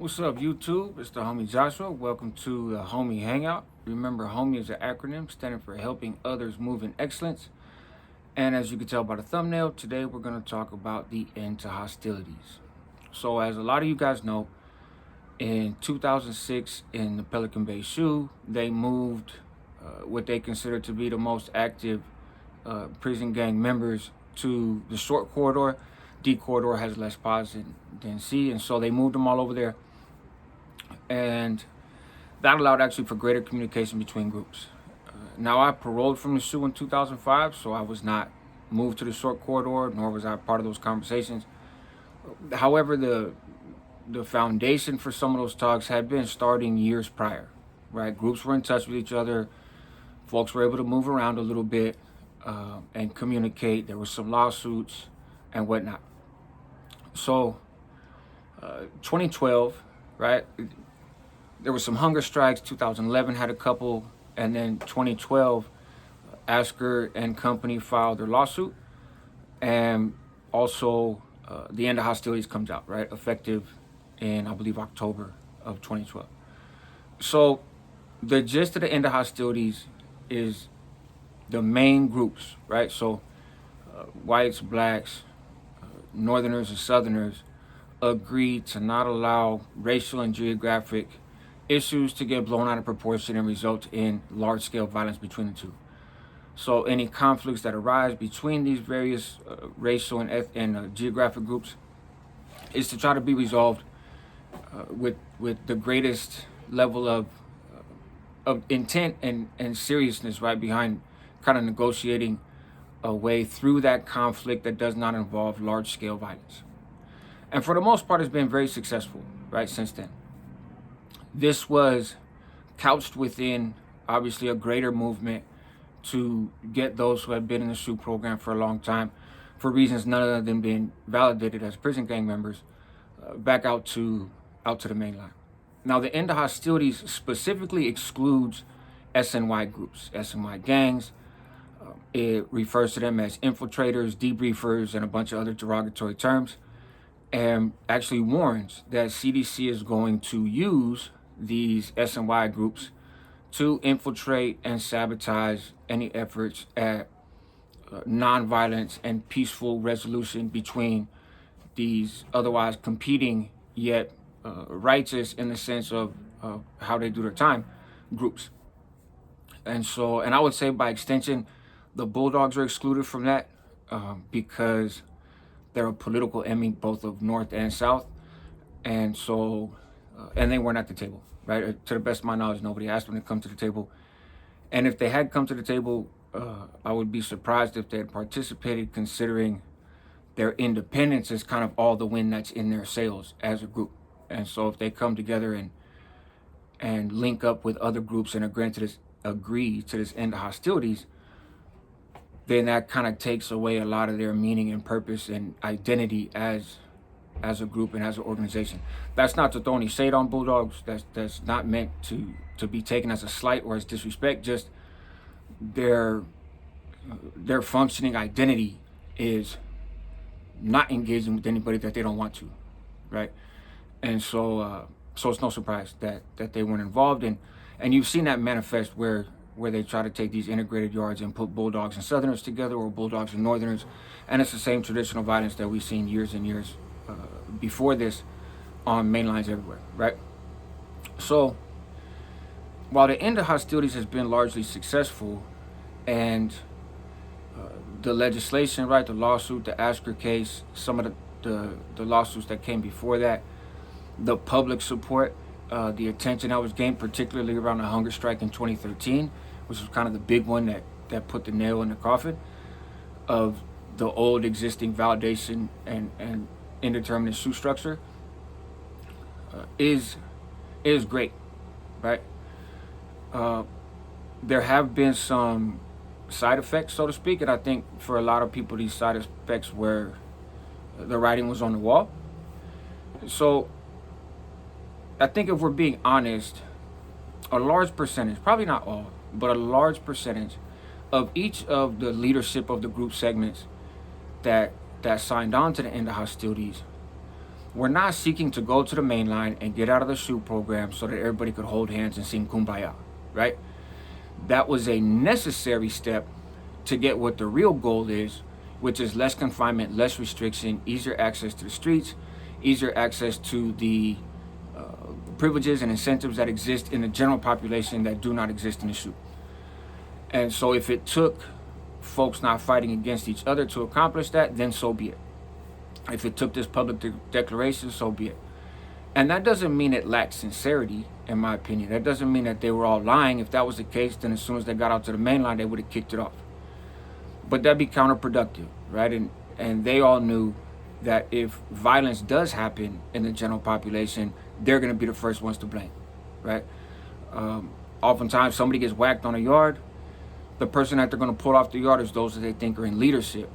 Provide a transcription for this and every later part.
What's up, YouTube? It's the homie Joshua. Welcome to the Homie Hangout. Remember, homie is an acronym standing for helping others move in excellence. And as you can tell by the thumbnail, today we're going to talk about the end to hostilities. So, as a lot of you guys know, in 2006 in the Pelican Bay Shoe, they moved what they consider to be the most active prison gang members to the short corridor. D corridor has less pods than C, and so they moved them all over there. And that allowed actually for greater communication between groups. Now, I paroled from the SHU in 2005, so I was not moved to the short corridor, nor was I part of those conversations. However, the foundation for some of those talks had been starting years prior, right? Groups were in touch with each other. Folks were able to move around a little bit and communicate. There were some lawsuits and whatnot. So, 2012, right? There were some hunger strikes. 2011 had a couple, and then 2012, Asker and company filed their lawsuit, and also the end of hostilities comes out, right, effective in, I believe, October of 2012. So the gist of the end of hostilities is the main groups, right? So whites, blacks, northerners, and southerners agreed to not allow racial and geographic issues to get blown out of proportion and result in large-scale violence between the two. So any conflicts that arise between these various racial and geographic groups is to try to be resolved with the greatest level of intent and seriousness, right, behind kind of negotiating a way through that conflict that does not involve large-scale violence. And for the most part, it's been very successful, right, since then. This was couched within, obviously, a greater movement to get those who had been in the SHU program for a long time, for reasons none of them being validated as prison gang members, back out to the main line. Now, the end of hostilities specifically excludes SNY groups, SNY gangs. It refers to them as infiltrators, debriefers, and a bunch of other derogatory terms, and actually warns that CDC is going to use these SNY groups to infiltrate and sabotage any efforts at nonviolence and peaceful resolution between these otherwise competing yet righteous, in the sense of how they do their time, groups. And I would say by extension, the Bulldogs are excluded from that because they're a political enemy both of North and South. And so, and they weren't at the table, right? To the best of my knowledge, nobody asked them to come to the table. And if they had come to the table, I would be surprised if they had participated, considering their independence is kind of all the wind that's in their sails as a group. And so if they come together and link up with other groups and agree to this end of hostilities, then that kind of takes away a lot of their meaning and purpose and identity as a group and as an organization. That's not to throw any shade on Bulldogs. That's not meant to be taken as a slight or as disrespect. Just their functioning identity is not engaging with anybody that they don't want to, right? And so it's no surprise that they weren't involved in. And you've seen that manifest where they try to take these integrated yards and put Bulldogs and Southerners together, or Bulldogs and Northerners. And it's the same traditional violence that we've seen years and years before this on main lines everywhere, right? So while the end of hostilities has been largely successful, and the legislation, right, the lawsuit, the Asker case, some of the lawsuits that came before that, the public support, the attention that was gained, particularly around the hunger strike in 2013, which was kind of the big one that put the nail in the coffin of the old existing validation and indeterminate SHU structure, is great, right? There have been some side effects, so to speak, and I think for a lot of people these side effects were the writing was on the wall. So I think if we're being honest, a large percentage, probably not all, but a large percentage of each of the leadership of the group segments that signed on to the end of hostilities We're not seeking to go to the main line and get out of the shoot program so that everybody could hold hands and sing Kumbaya, right? That was a necessary step to get what the real goal is, which is less confinement, less restriction, easier access to the streets, easier access to the privileges and incentives that exist in the general population that do not exist in the shoot. And so if it took folks not fighting against each other to accomplish that, then so be it. If it took this public declaration, so be it. And that doesn't mean it lacked sincerity, in my opinion. That doesn't mean that they were all lying. If that was the case, then as soon as they got out to the main line, they would have kicked it off. But that'd be counterproductive, right? And they all knew that if violence does happen in the general population, they're going to be the first ones to blame, right? Oftentimes, somebody gets whacked on a yard. The person that they're going to pull off the yard is those that they think are in leadership,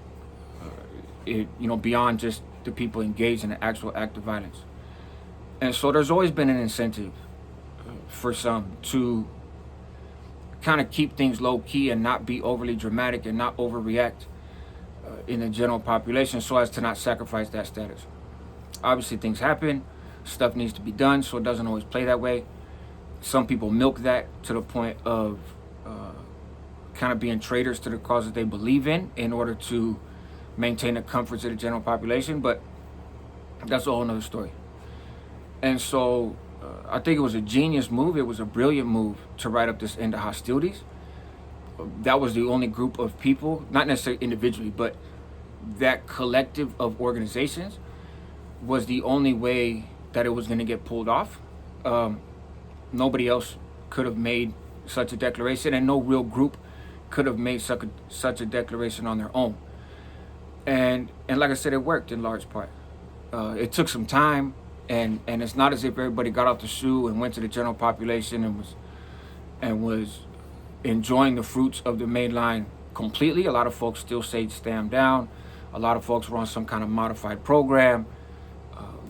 beyond just the people engaged in the actual act of violence. And so there's always been an incentive for some to kind of keep things low key and not be overly dramatic and not overreact in the general population so as to not sacrifice that status. Obviously things happen, stuff needs to be done, so it doesn't always play that way. Some people milk that to the point of kind of being traitors to the causes they believe in order to maintain the comforts of the general population, but that's a whole nother story. And so I think it was a genius move. It was a brilliant move to write up this end of hostilities. That was the only group of people, not necessarily individually, but that collective of organizations was the only way that it was going to get pulled off. Nobody else could have made such a declaration, and no real group could have made such a declaration on their own. And like I said, it worked in large part. It took some time, and it's not as if everybody got out the shoe and went to the general population and was enjoying the fruits of the main line completely. A lot of folks still stayed stand down. A lot of folks were on some kind of modified program.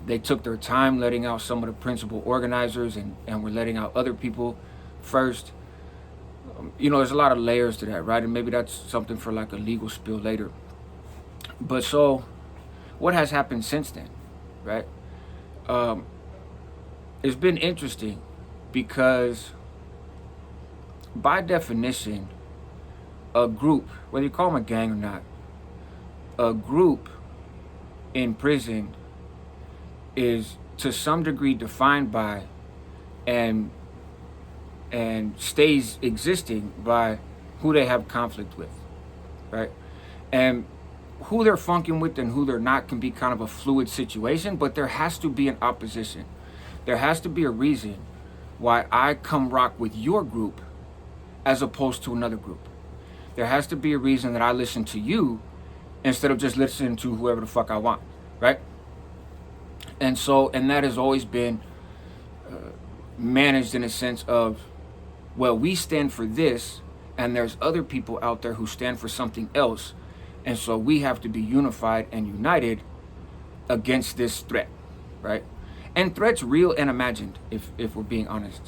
They took their time letting out some of the principal organizers and were letting out other people first. There's a lot of layers to that, right? And maybe that's something for like a legal spill later. But so what has happened since then, right? It's been interesting because by definition, a group, whether you call them a gang or not, a group in prison is to some degree defined by and stays existing by who they have conflict with, right? And who they're funking with and who they're not can be kind of a fluid situation, but there has to be an opposition. There has to be a reason why I come rock with your group as opposed to another group. There has to be a reason that I listen to you instead of just listening to whoever the fuck I want, right? And that has always been managed in a sense of, well, we stand for this, and there's other people out there who stand for something else, and so we have to be unified and united against this threat, right? And threats real and imagined, if we're being honest.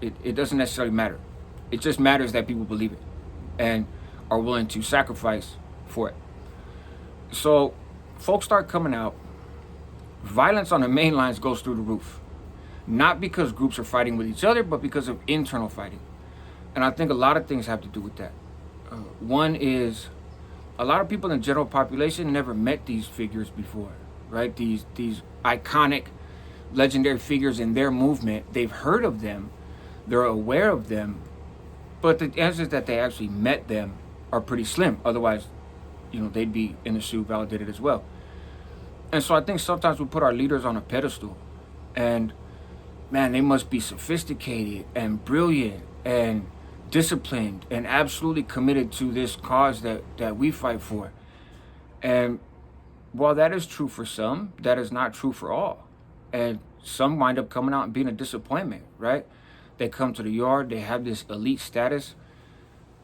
It doesn't necessarily matter. It just matters that people believe it and are willing to sacrifice for it. So folks start coming out. Violence on the main lines goes through the roof. Not because groups are fighting with each other, but because of internal fighting. And I think a lot of things have to do with that. One is a lot of people in the general population never met these figures before, right? These iconic, legendary figures in their movement. They've heard of them. They're aware of them. But the chances that they actually met them are pretty slim. Otherwise, they'd be in the shoe validated as well. And so I think sometimes we put our leaders on a pedestal. And man, they must be sophisticated and brilliant and disciplined and absolutely committed to this cause that we fight for. And while that is true for some, that is not true for all. And some wind up coming out and being a disappointment, right? They come to the yard, they have this elite status,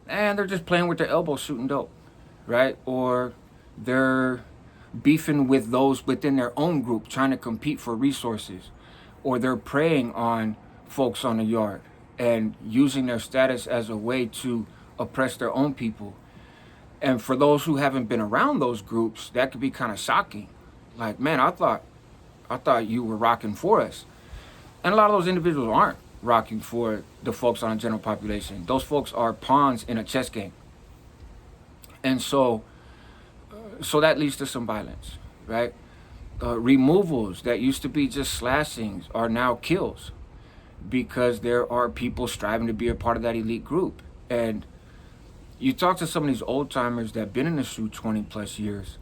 and they're just playing with their elbows shooting dope, right? Or they're beefing with those within their own group, trying to compete for resources. Or they're preying on folks on the yard and using their status as a way to oppress their own people. And for those who haven't been around those groups, that could be kind of shocking. Like, man, I thought I thought you were rocking for us. And a lot of those individuals aren't rocking for the folks on the general population. Those folks are pawns in a chess game. And so that leads to some violence, right? Removals that used to be just slashings are now kills because there are people striving to be a part of that elite group. And you talk to some of these old timers that have been in the shoot 20 plus years,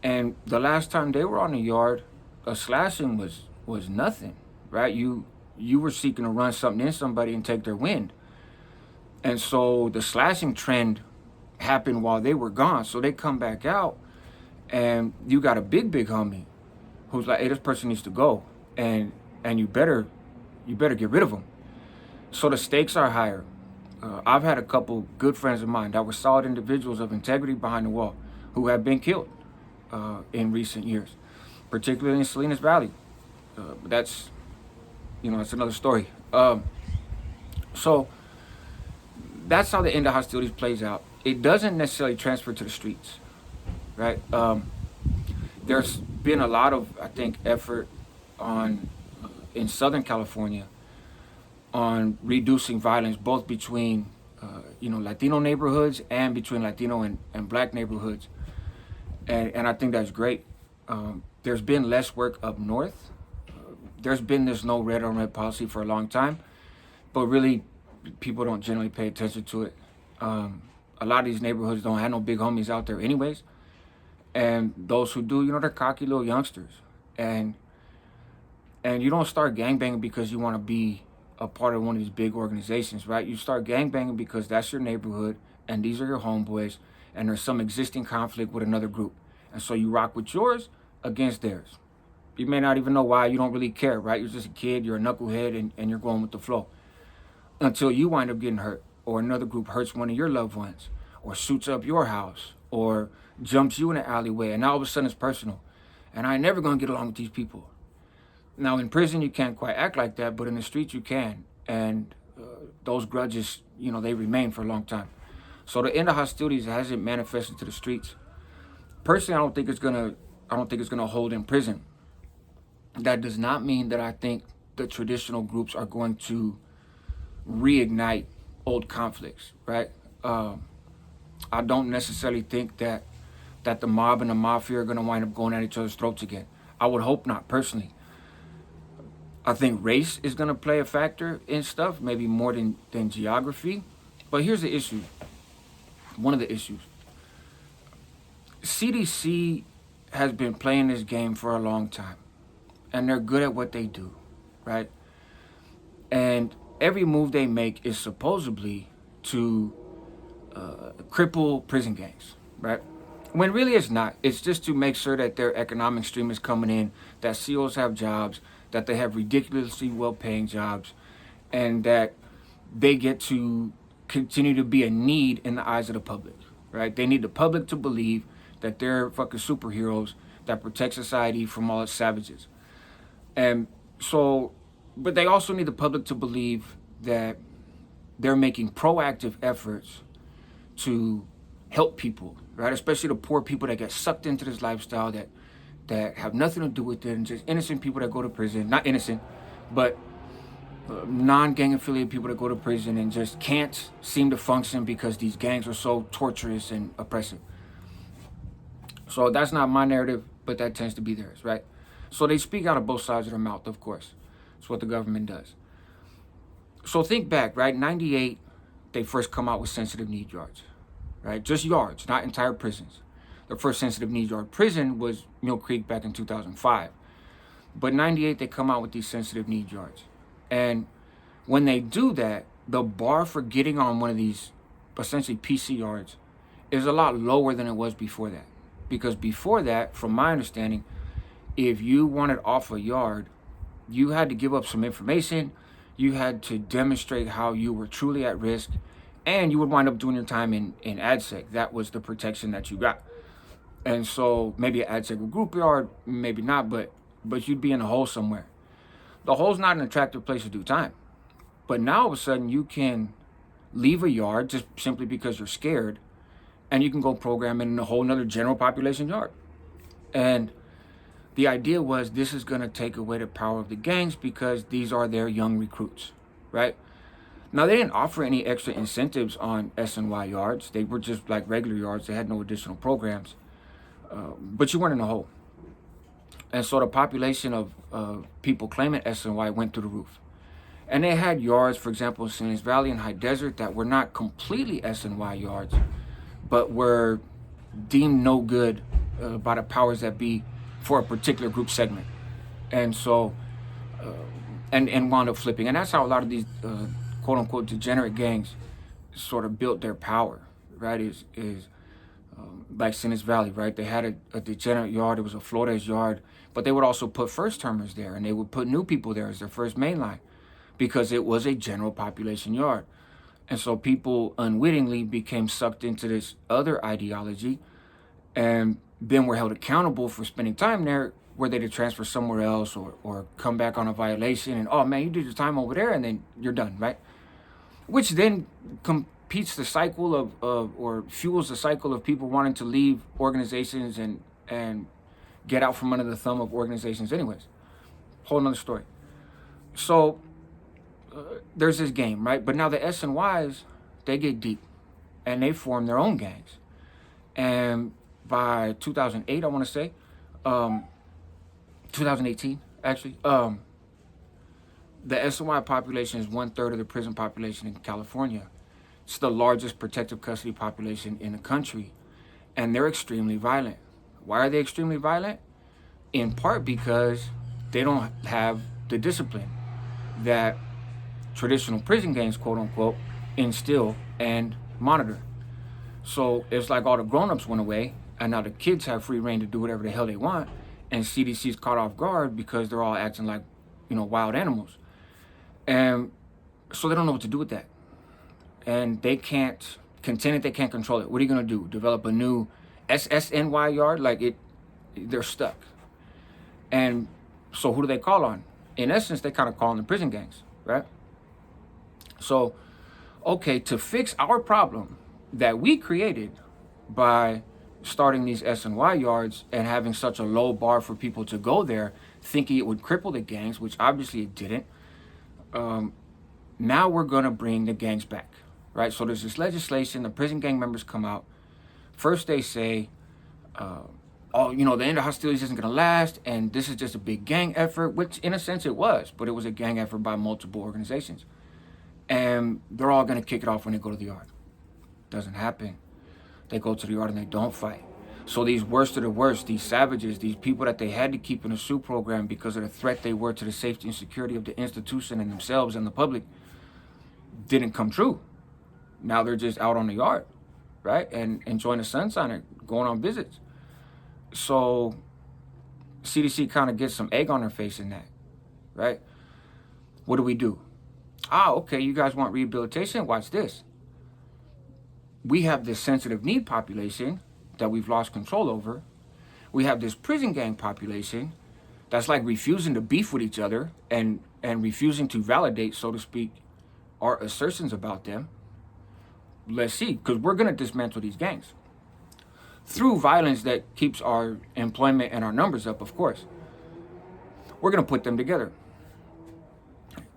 and the last time they were on the yard, a slashing was nothing, right? You were seeking to run something in somebody and take their wind. And so the slashing trend happened while they were gone. So they come back out and you got a big homie who's like, hey, this person needs to go, and you better get rid of them. So the stakes are higher. I've had a couple good friends of mine that were solid individuals of integrity behind the wall who have been killed in recent years, particularly in Salinas Valley. But that's another story. So that's how the end of hostilities plays out. It doesn't necessarily transfer to the streets, right? There's been a lot of, I think, effort in Southern California on reducing violence, both between Latino neighborhoods and between Latino and Black neighborhoods, and I think that's great. There's been less work up north. There's been this no red on red policy for a long time, but really people don't generally pay attention to it. A lot of these neighborhoods don't have no big homies out there anyways, and those who do, they're cocky little youngsters, and you don't start gangbanging because you want to be a part of one of these big organizations, right? You start gangbanging because that's your neighborhood and these are your homeboys and there's some existing conflict with another group. And so you rock with yours against theirs. You may not even know why, you don't really care, right? You're just a kid, you're a knucklehead, and you're going with the flow. Until you wind up getting hurt, or another group hurts one of your loved ones, or shoots up your house, or jumps you in the alleyway, and now all of a sudden it's personal. And I ain't never gonna get along with these people. Now, in prison, you can't quite act like that, but in the streets, you can. And those grudges, they remain for a long time. So the end of hostilities hasn't manifested to the streets. Personally, I don't think it's gonna hold in prison. That does not mean that I think the traditional groups are going to reignite old conflicts, right? I don't necessarily think that the mob and the mafia are gonna wind up going at each other's throats again. I would hope not, personally. I think race is going to play a factor in stuff, maybe more than geography. But here's the issue. One of the issues. CDC has been playing this game for a long time. And they're good at what they do, right? And every move they make is supposedly to cripple prison gangs, right? When really it's not. It's just to make sure that their economic stream is coming in, that COs have jobs, that they have ridiculously well-paying jobs, and that they get to continue to be a need in the eyes of the public, right? They need the public to believe that they're fucking superheroes that protect society from all its savages. And so, but they also need the public to believe that they're making proactive efforts to help people, right? Especially the poor people that get sucked into this lifestyle that have nothing to do with it, and just innocent people that go to prison, not innocent, but non-gang affiliated people that go to prison and just can't seem to function because these gangs are so torturous and oppressive. So that's not my narrative, but that tends to be theirs, right? So they speak out of both sides of their mouth, of course. It's what the government does. So think back, right? 98, they first come out with sensitive need yards, right? Just yards, not entire prisons. The first sensitive need yard prison was Mill Creek back in 2005. But 98, they come out with these sensitive need yards. And when they do that, the bar for getting on one of these essentially PC yards is a lot lower than it was before that. Because before that, from my understanding, if you wanted off a yard, you had to give up some information, you had to demonstrate how you were truly at risk, and you would wind up doing your time in ADSEC. That was the protection that you got. And so maybe an ADSEC group yard, maybe not, but you'd be in a hole somewhere. The hole's not an attractive place to do time. But now all of a sudden you can leave a yard just simply because you're scared, and you can go program in a whole nother general population yard. And the idea was this is going to take away the power of the gangs because these are their young recruits, right? Now, they didn't offer any extra incentives on SNY yards. They were just like regular yards. They had no additional programs. But you weren't in the hole. And so the population of people claiming SNY went through the roof. And they had yards, for example, in Simmons Valley and High Desert that were not completely SNY yards, but were deemed no good by the powers that be for a particular group segment. And so, and wound up flipping. And that's how a lot of these quote unquote degenerate gangs sort of built their power, right? Is like Simmons Valley, right? They had a degenerate yard. It was a Flores yard, but they would also put first termers there, and they would put new people there as their first main line because it was a general population yard. And so people unwittingly became sucked into this other ideology and then were held accountable for spending time there, where they to transfer somewhere else or come back on a violation. And, oh, man, you did your time over there, and then you're done, right? Which then competes the cycle of or fuels the cycle of people wanting to leave organizations and get out from under the thumb of organizations anyways. Whole nother story. So there's this game, right? But now the SNYs, they get deep and they form their own gangs. And by 2008, I want to say, 2018, actually, the SNY population is 1/3 of the prison population in California. It's the largest protective custody population in the country. And they're extremely violent. Why are they extremely violent? In part because they don't have the discipline that traditional prison gangs, quote unquote, instill and monitor. So it's like all the grown-ups went away, and now the kids have free reign to do whatever the hell they want, and CDC's caught off guard because they're all acting like, wild animals. And so they don't know what to do with that. And they can't contend it, they can't control it. What are you gonna do? Develop a new SSNY yard? They're stuck. And so who do they call on? In essence, they kind of call on the prison gangs, right? So, okay, to fix our problem that we created by starting these SNY yards and having such a low bar for people to go there, thinking it would cripple the gangs, which obviously it didn't. Now we're gonna bring the gangs back, right? So there's this legislation, the prison gang members come out. First they say, the end of hostilities isn't gonna last, and this is just a big gang effort, which in a sense it was, but it was a gang effort by multiple organizations. And they're all gonna kick it off when they go to the yard. Doesn't happen. They go to the yard and they don't fight. So these worst of the worst, these savages, these people that they had to keep in a SUE program because of the threat they were to the safety and security of the institution and themselves and the public, didn't come true. Now they're just out on the yard, right? And enjoying the sunshine and going on visits. So CDC kind of gets some egg on their face in that, right? What do? Okay, you guys want rehabilitation? Watch this. We have this sensitive need population that we've lost control over. We have this prison gang population that's like refusing to beef with each other and refusing to validate, so to speak, our assertions about them. Let's see, because we're going to dismantle these gangs through violence that keeps our employment and our numbers up, of course. We're going to put them together.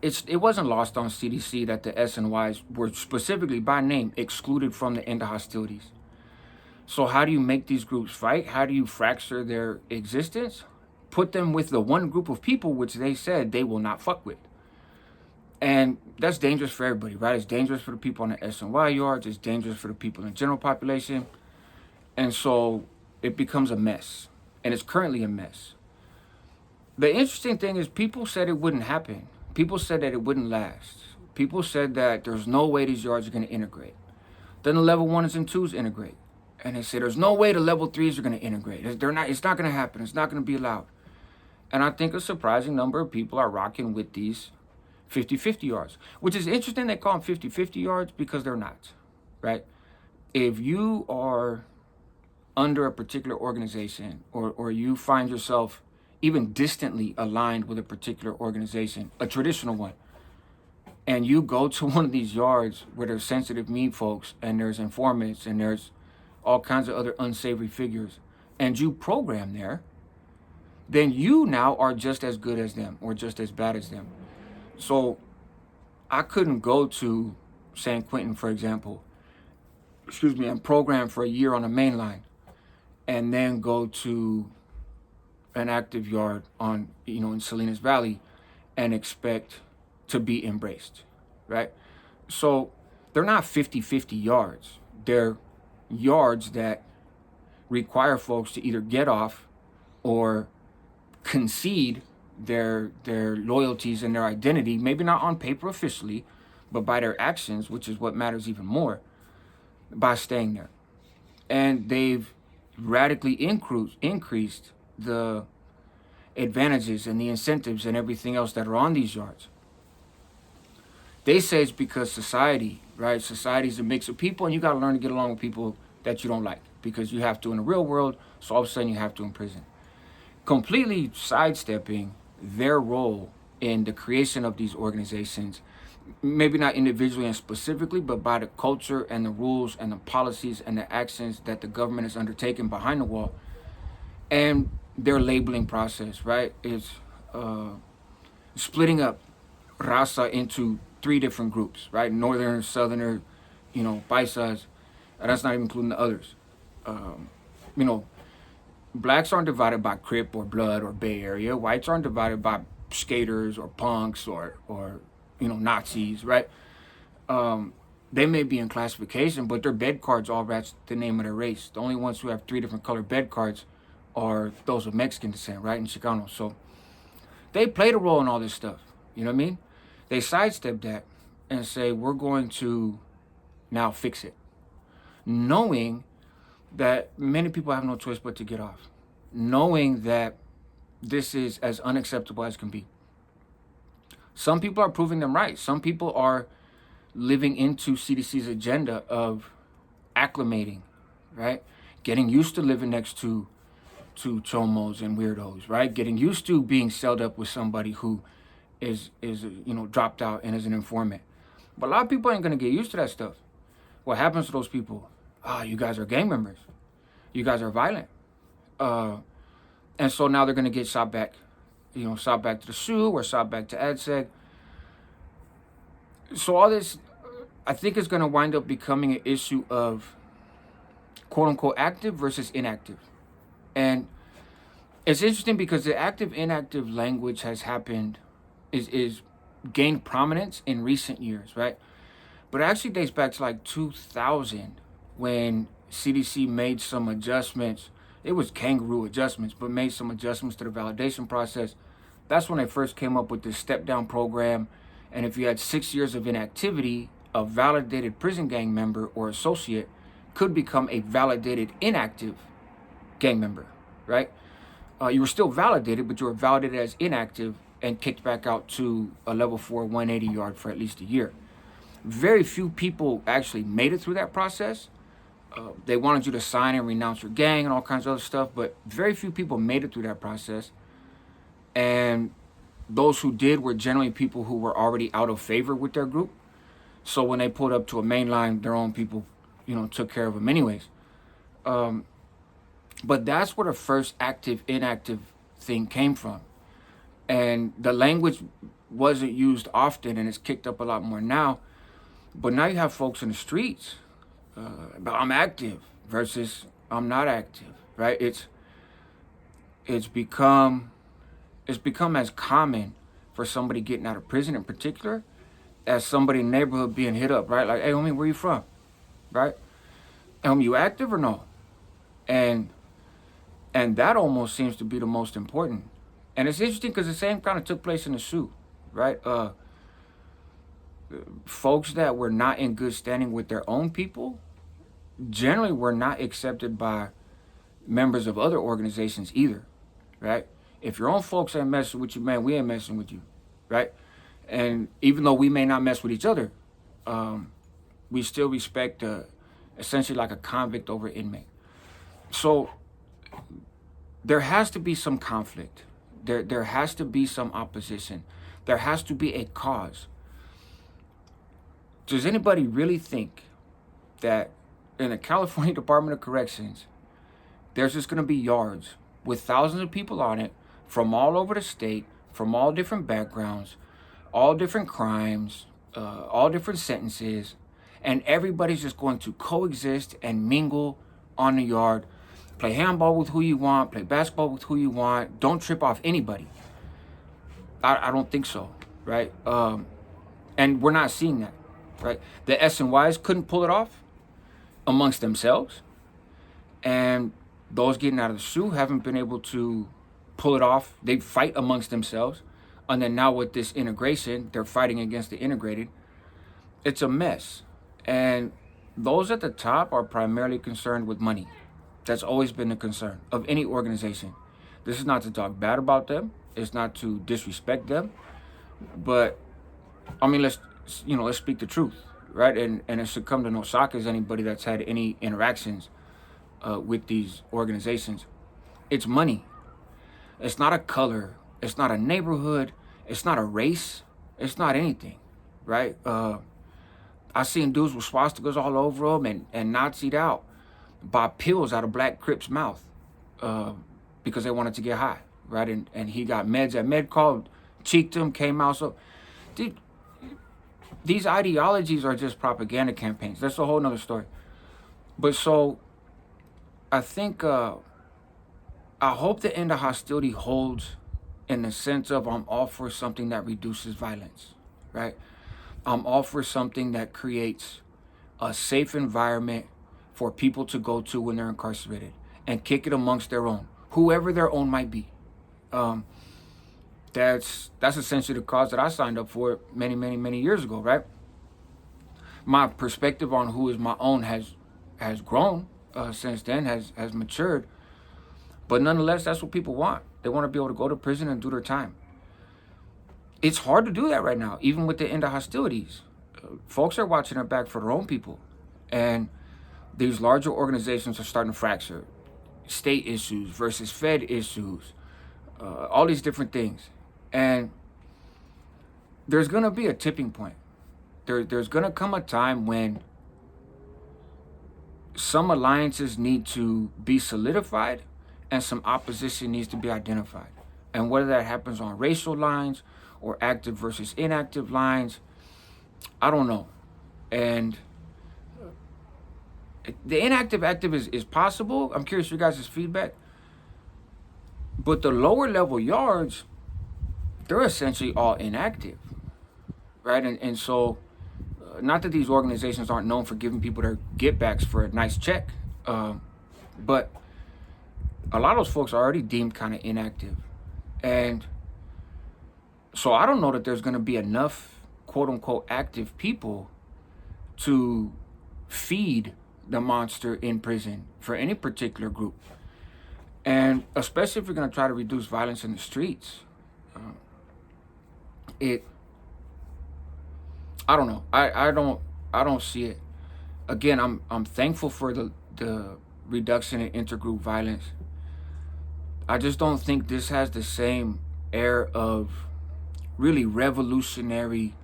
It wasn't lost on CDC that the SNYs were specifically by name excluded from the end of hostilities. So how do you make these groups fight? How do you fracture their existence? Put them with the one group of people which they said they will not fuck with. And that's dangerous for everybody, right? It's dangerous for the people on the SNY yards. It's dangerous for the people in the general population. And so it becomes a mess. And it's currently a mess. The interesting thing is people said it wouldn't happen. People said that it wouldn't last. People said that there's no way these yards are going to integrate. Then the level 1s and 2s integrate. And they say there's no way the level 3s are going to integrate. It's not going to happen. It's not going to be allowed. And I think a surprising number of people are rocking with these 50-50 yards, which is interesting. They call them 50-50 yards because they're not, right? If you are under a particular organization or you find yourself even distantly aligned with a particular organization, a traditional one, and you go to one of these yards where there's sensitive need folks and there's informants and there's all kinds of other unsavory figures, and you program there, then you now are just as good as them or just as bad as them. So I couldn't go to San Quentin, for example, and program for a year on the main line and then go to an active yard on, in Salinas Valley and expect to be embraced, right? So they're not 50-50 yards. They're yards that require folks to either get off or concede their loyalties and their identity, maybe not on paper officially, but by their actions, which is what matters even more, by staying there. And they've radically increased the advantages and the incentives and everything else that are on these yards. They say it's because society, right? Society is a mix of people, and you got to learn to get along with people that you don't like, because you have to in the real world, so all of a sudden you have to in prison. Completely sidestepping their role in the creation of these organizations, maybe not individually and specifically, but by the culture and the rules and the policies and the actions that the government has undertaken behind the wall, and their labeling process, right? It's splitting up raza into 3 different groups, right? Northern, Southerner, paisas, and that's not even including the others. Blacks aren't divided by Crip or Blood or Bay Area. Whites aren't divided by skaters or punks or Nazis, right? They may be in classification, but their bed cards all match the name of their race. The only ones who have 3 different colored bed cards are those of Mexican descent, right? And Chicanos. So they played a role in all this stuff. You know what I mean? They sidestep that and say, we're going to now fix it, knowing that many people have no choice but to get off, knowing that this is as unacceptable as can be. Some people are proving them right. Some people are living into CDC's agenda of acclimating, right? Getting used to living next to chomos and weirdos, right? Getting used to being celled up with somebody who is dropped out and is an informant. But a lot of people ain't gonna get used to that stuff. What happens to those people? You guys are gang members. You guys are violent. And so now they're gonna get shot back to the SU or shot back to ADSEG. So all this, I think, is gonna wind up becoming an issue of quote unquote active versus inactive. And it's interesting because the active inactive language has happened, is gained prominence in recent years, right? But it actually dates back to like 2000 when CDC made some adjustments. It was kangaroo adjustments, but made some adjustments to the validation process. That's when they first came up with this step down program. And if you had 6 years of inactivity, a validated prison gang member or associate could become a validated inactive gang member, right? You were still validated, but you were validated as inactive and kicked back out to a level 4 180 yard for at least a year. Very few people actually made it through that process. They wanted you to sign and renounce your gang and all kinds of other stuff, but very few people made it through that process. And those who did were generally people who were already out of favor with their group. So when they pulled up to a main line, their own people, took care of them anyways. But that's where the first active, inactive thing came from. And the language wasn't used often, and it's kicked up a lot more now. But now you have folks in the streets, I'm active versus I'm not active, right? It's become as common for somebody getting out of prison in particular as somebody in the neighborhood being hit up, right? Like, hey, homie, where you from, right? You active or no? And that almost seems to be the most important. And it's interesting because the same kind of took place in the SU, right? Folks that were not in good standing with their own people generally were not accepted by members of other organizations either, right? If your own folks ain't messing with you, man, we ain't messing with you, right? And even though we may not mess with each other, we still respect essentially like a convict over inmate. So there has to be some conflict. There has to be some opposition. There has to be a cause. Does anybody really think that in the California Department of Corrections, there's just going to be yards with thousands of people on it from all over the state, from all different backgrounds, all different crimes, all different sentences, and everybody's just going to coexist and mingle on the yard, play handball with who you want, play basketball with who you want, don't trip off anybody. I don't think so, right? And we're not seeing that, right? The S and Ys couldn't pull it off amongst themselves, and those getting out of the SHU haven't been able to pull it off. They fight amongst themselves, and then now with this integration, they're fighting against the integrated. It's a mess, and those at the top are primarily concerned with money. That's always been the concern of any organization. This is not to talk bad about them. It's not to disrespect them, but I mean, let's speak the truth, right? And it should come to no shock as anybody that's had any interactions with these organizations. It's money. It's not a color. It's not a neighborhood. It's not a race. It's not anything, right? I seen dudes with swastikas all over them and Nazi'd out, buy pills out of Black Crips' mouth because they wanted to get high, right? And he got meds at MedCall, cheeked him, came out. So, dude, these ideologies are just propaganda campaigns. That's a whole nother story. But so, I think, I hope the end of hostility holds in the sense of I'm all for something that reduces violence, right? I'm all for something that creates a safe environment for people to go to when they're incarcerated and kick it amongst their own, whoever their own might be. That's essentially the cause that I signed up for many years ago, right? My perspective on who is my own has grown since then, has matured. But nonetheless, that's what people want. They want to be able to go to prison and do their time. It's hard to do that right now, even with the end of hostilities. Folks are watching their back for their own people. And these larger organizations are starting to fracture. State issues versus Fed issues, all these different things. And there's going to be a tipping point. There's going to come a time when some alliances need to be solidified and some opposition needs to be identified. And whether that happens on racial lines or active versus inactive lines, I don't know. And the inactive active is possible. I'm curious your guys' feedback. But the lower level yards, they're essentially all inactive, right? And so, not that these organizations aren't known for giving people their get-backs for a nice check, but a lot of those folks are already deemed kind of inactive. And so I don't know that there's going to be enough quote-unquote active people to feed the monster in prison for any particular group. And especially if you're going to try to reduce violence in the streets, I don't know. I don't see it. Again, I'm thankful for the reduction in intergroup violence. I just don't think this has the same air of really revolutionary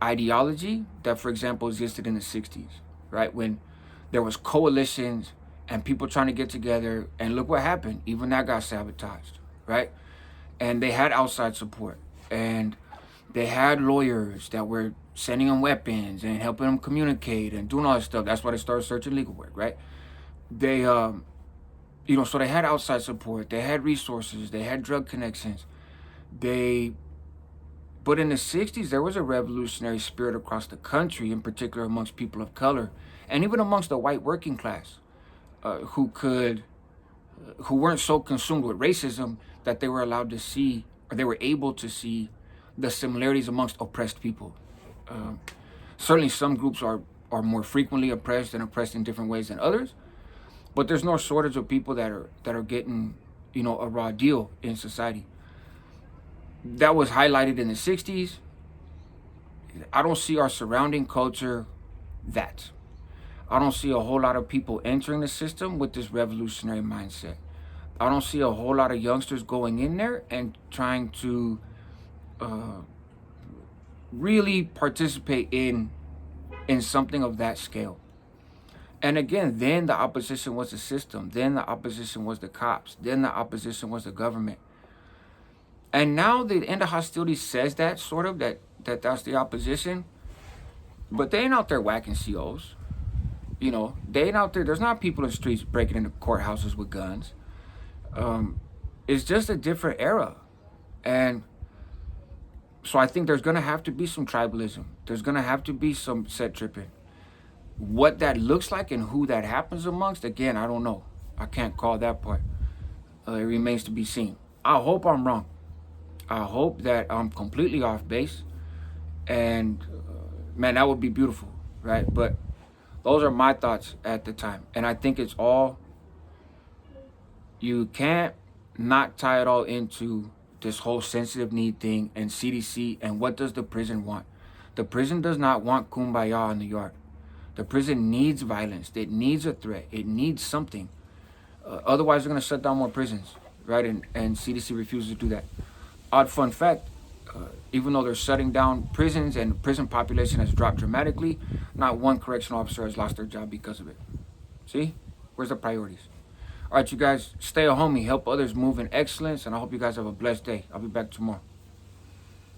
ideology that, for example, existed in the 60s, right? When there was coalitions and people trying to get together, and look what happened. Even that got sabotaged, right? And they had outside support, and they had lawyers that were sending them weapons and helping them communicate and doing all that stuff. That's why they started searching legal work, right? They, so they had outside support, they had resources, they had drug connections. But in the 60s, there was a revolutionary spirit across the country, in particular amongst people of color, and even amongst the white working class, who weren't so consumed with racism that they were allowed to see, or they were able to see, the similarities amongst oppressed people. Certainly some groups are more frequently oppressed and oppressed in different ways than others, but there's no shortage of people that are getting, a raw deal in society. That was highlighted in the 60s. I don't see our surrounding culture that. I don't see a whole lot of people entering the system with this revolutionary mindset. I don't see a whole lot of youngsters going in there and trying to really participate in something of that scale. And again, then the opposition was the system. Then the opposition was the cops. Then the opposition was the government. And now the end of hostilities says that, sort of, that's the opposition. But they ain't out there whacking COs. You know, they ain't out there. There's not people in the streets breaking into courthouses with guns. It's just a different era. And so I think there's going to have to be some tribalism. There's going to have to be some set tripping. What that looks like and who that happens amongst, again, I don't know. I can't call that part. It remains to be seen. I hope I'm wrong. I hope that I'm completely off base. And man, that would be beautiful, right? But those are my thoughts at the time. And I think it's all, you can't not tie it all into this whole sensitive need thing and CDC and what does the prison want? The prison does not want kumbaya in the yard. The prison needs violence. It needs a threat. It needs something. Otherwise, they're going to shut down more prisons, right? And CDC refuses to do that. Odd fun fact, even though they're shutting down prisons and the prison population has dropped dramatically, not one correctional officer has lost their job because of it. See? Where's the priorities? All right, you guys, stay a homie. Help others move in excellence. And I hope you guys have a blessed day. I'll be back tomorrow.